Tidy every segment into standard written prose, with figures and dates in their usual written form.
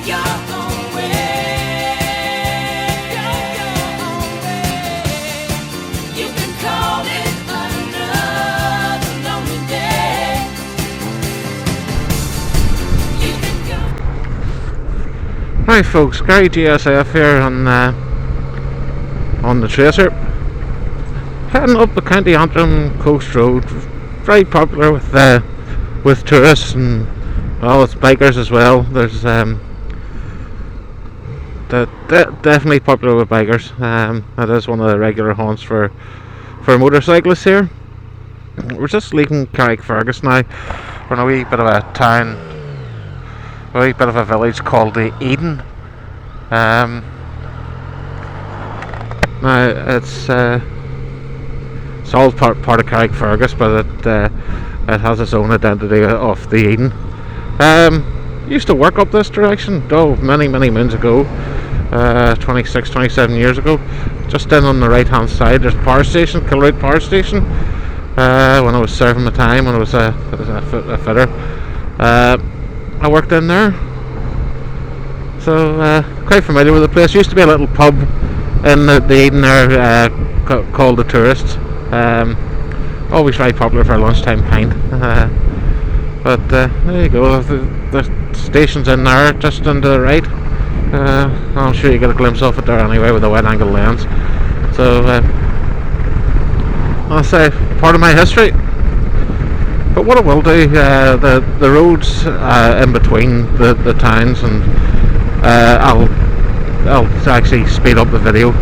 your own way. Go your own way. You can call it another lonely day. You can go. Right folks, Gary GSF here on the Tracer, heading up the County Antrim Coast Road. Very popular with tourists and it's bikers as well. There's definitely popular with bikers. That is one of the regular haunts for motorcyclists here. We're just leaving Carrickfergus now. We're in a wee bit of a town, a wee bit of a village called the Eden. Now it's all part of Carrickfergus, but it has its own identity of the Eden. Used to work up this direction, many moons ago, 27 years ago. Just in on the right hand side, there's a power station, Kilroot Power Station. When I was serving my time, when I was a fitter, I worked in there, so quite familiar with the place. Used to be a little pub in the Eden there, called the Tourists. Always very popular for a lunchtime pint. But there you go, the station's in there, just on the right. I'm sure you get a glimpse of it there anyway with the wide angle lens. So I'll say part of my history. But what I will do, the roads in between the towns, and I'll actually speed up the video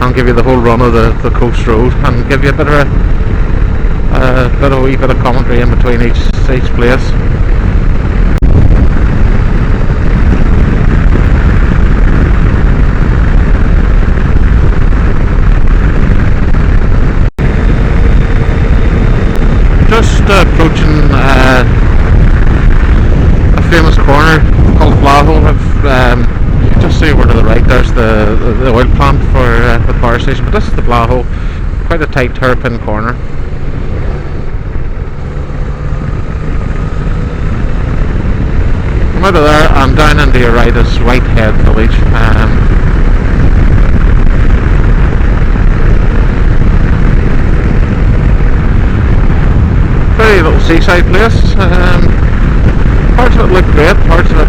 and give you the whole run of the coast road and give you a wee bit of commentary in between each place. Just approaching a famous corner called Blaho. You can just see over to the right there's the oil plant for the power station, but this is the Blaho. Quite a tight hairpin corner. From out of there and down into your right is Whitehead village. Very little seaside place. Parts of it look great, parts of it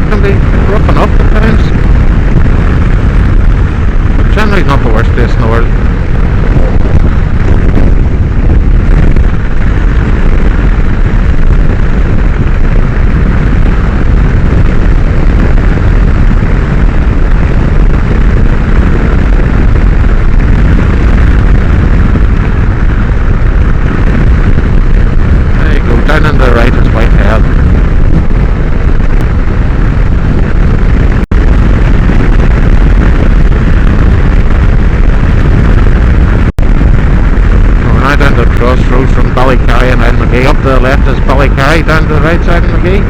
can be rough enough at times. But generally not the worst place in the world. Down on the right is Whitehead. We're now down the crossroads from Ballycarry and Magee. Up to the left is Ballycarry, down to the right side of Magee.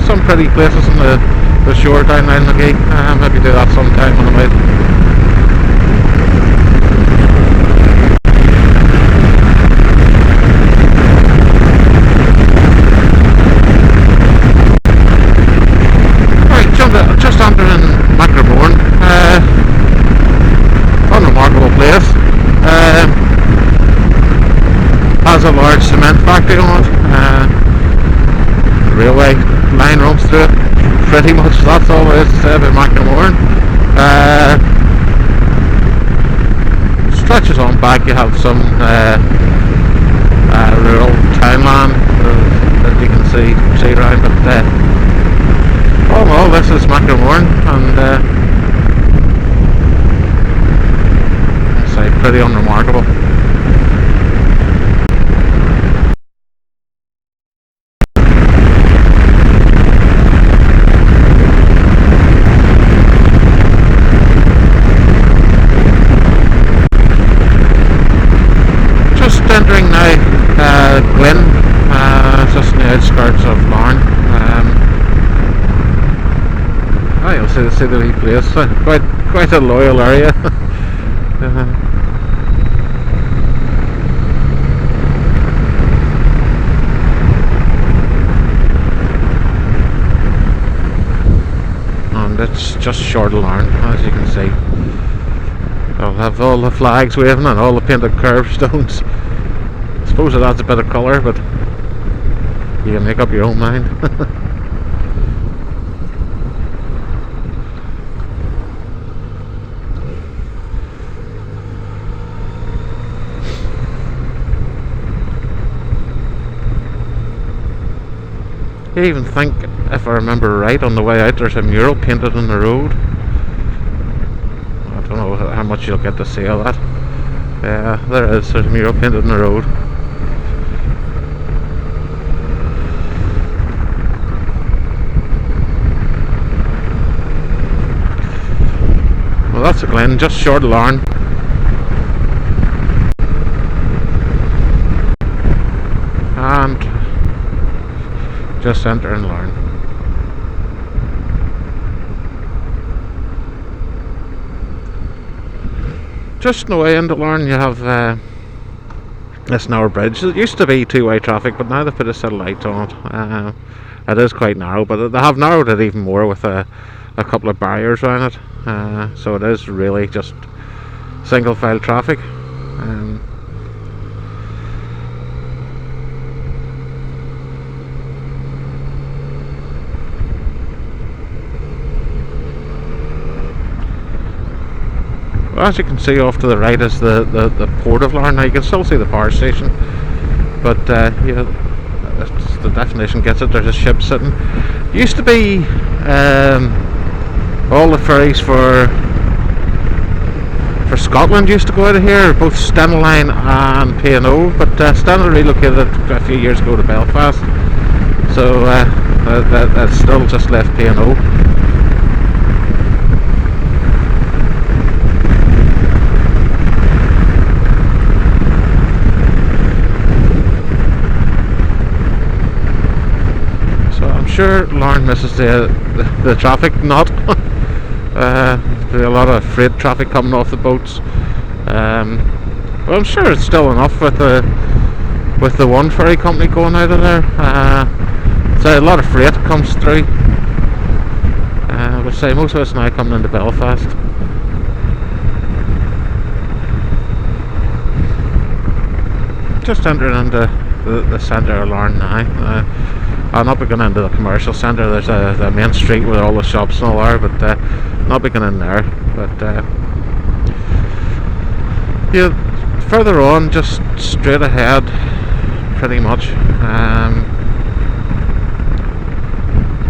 Some pretty places on the shore down Magee. Maybe do that sometime when I'm out. Just entering Macrobourne, unremarkable place. Has a large cement factory on it. The railway line runs through it. Pretty much that's all there is to say about Macrobourne. Stretches on back, you have some rural townland that you can see around, but all in all, this is Macrobourne, and it's pretty unremarkable. Just entering now Glen, just on the outskirts of Larne. You'll see the wee place. Quite a loyal area. and it's just short of Larne, as you can see. I'll have all the flags waving and all the painted curbstones. I suppose it adds a bit of colour, but you can make up your own mind. I even think, if I remember right, on the way out there's a mural painted on the road. I don't know how much you'll get to see of that. Yeah, there's a mural painted on the road. Well, that's a glen just short of Larne. And just entering Larne. Just on the way into Larne you have this narrow bridge. It used to be two-way traffic, but now they've put a set of lights on it. It is quite narrow, but they have narrowed it even more with a couple of barriers around it. So it is really just single file traffic. Well, as you can see, off to the right is the port of Larne. Now you can still see the power station, but yeah, the definition gets it. There's a ship sitting. Used to be all the ferries for Scotland used to go out of here, both Stena Line and P&O, but Stena relocated a few years ago to Belfast, so that's still just left P&O. Sure, Larne misses the traffic not. There's a lot of freight traffic coming off the boats. Well, I'm sure it's still enough with the one ferry company going out of there. So a lot of freight comes through. I would say most of it's now coming into Belfast. Just entering into the centre of Larne now. I'll not be going into the commercial centre. There's the main street where all the shops and all are, but not be going in there. But yeah, further on, just straight ahead, pretty much.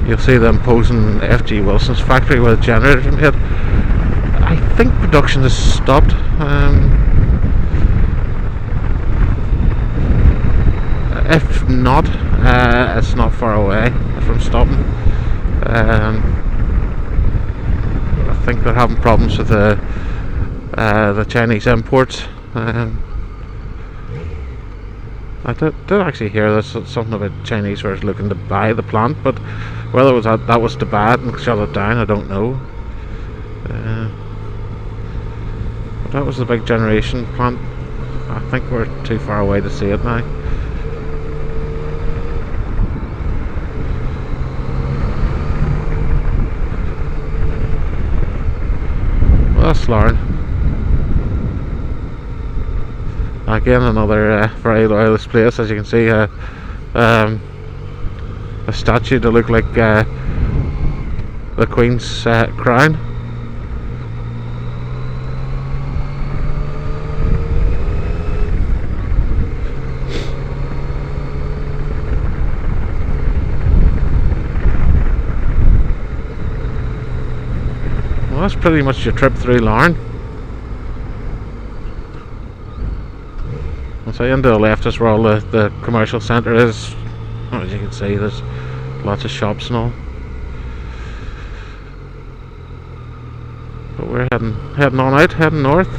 You'll see them posing F.G. Wilson's factory where the generator made. I think production has stopped. If not, it's not far away from stopping. I think they're having problems with the Chinese imports. I did actually hear this, something about Chinese were looking to buy the plant, but whether it was that was to buy it and shut it down, I don't know. But that was the big generation plant. I think we're too far away to see it now. That's Larne. Again, another very loyalist place. As you can see, a statue to look like the Queen's crown. Well, that's pretty much your trip through Larne. So into the left is where all the commercial centre is. As you can see, there's lots of shops and all. But we're heading on out, heading north.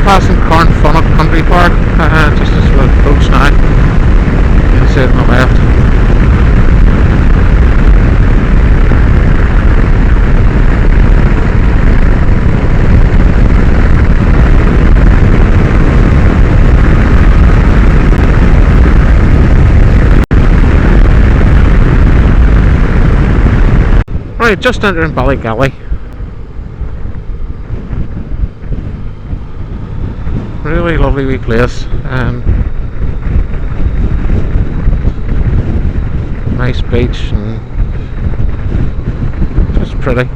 passing Carrickfergus Country Park, just as we approach now. You can see it on the left. Right, just entering Ballygally. Really lovely wee place. Nice beach and just pretty.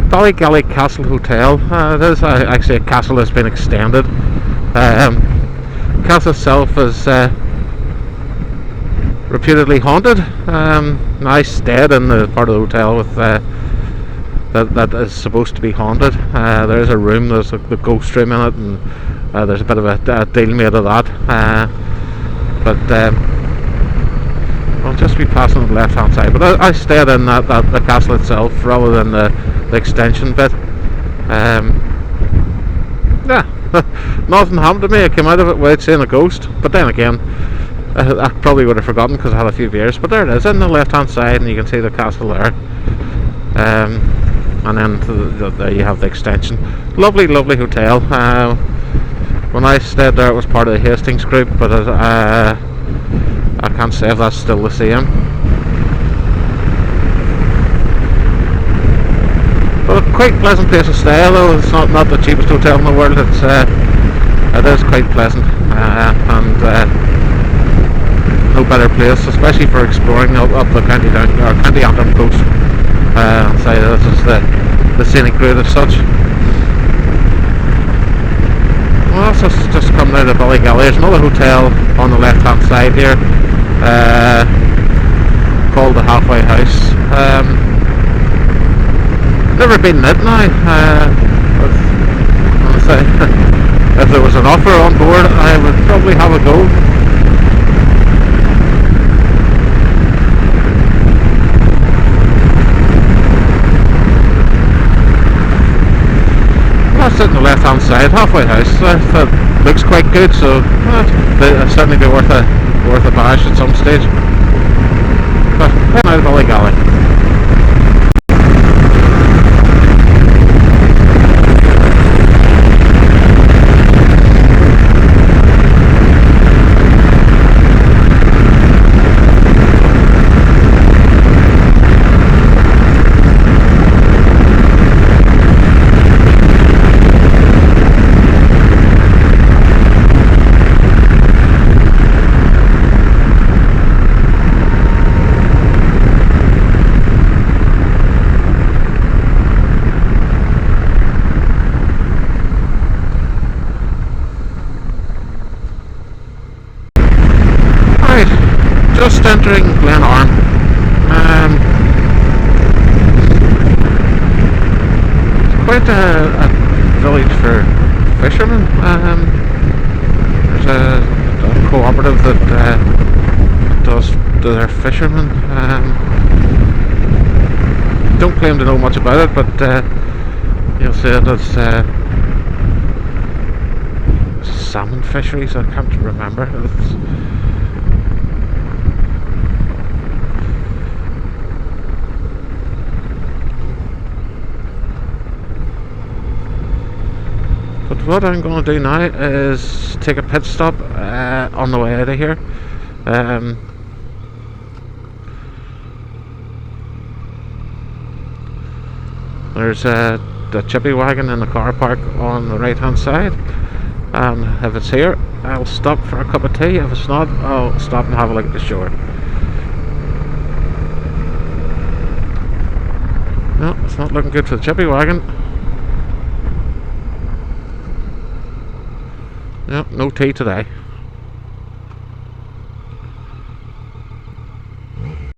Ballygally Castle Hotel. There's actually a castle that's been extended. Castle itself is reputedly haunted. I stayed in the part of the hotel with that is supposed to be haunted. There is a room, there's the ghost room in it, and there's a bit of a deal made of that. But I'll just be passing on the left hand side. But I stayed in the castle itself rather than the extension bit. Yeah, nothing happened to me. I came out of it without seeing a ghost. But then again, I probably would have forgotten because I had a few beers. But there it is, in the left hand side, and you can see the castle there. And then there you have the extension. Lovely, lovely hotel. When I stayed there, it was part of the Hastings group, but I can't say if that's still the same. But a quite pleasant place to stay, though. It's not the cheapest hotel in the world. It is quite pleasant, and no better place, especially for exploring up the County Antrim coast. So this is the scenic route as such. Well, that's just coming out of Ballygally. There's another hotel on the left hand side here, called the Halfway House. Never been in it now. But if there was an offer on board, I would probably have a go. That's it on the left hand side, Halfway House. That looks quite good, so it'll certainly be worth a bash at some stage. But heading out of Ballygally. Just entering Glenarm. It's quite a village for fishermen. There's a cooperative that does their fishermen. Don't claim to know much about it, but you'll see that it's salmon fisheries. I can't remember. But what I'm going to do now is take a pit stop on the way out of here. There's the chippy wagon in the car park on the right hand side, and if it's here, I'll stop for a cup of tea. If it's not, I'll stop and have a look at the shore. No, it's not looking good for the chippy wagon. Yep, no tea today.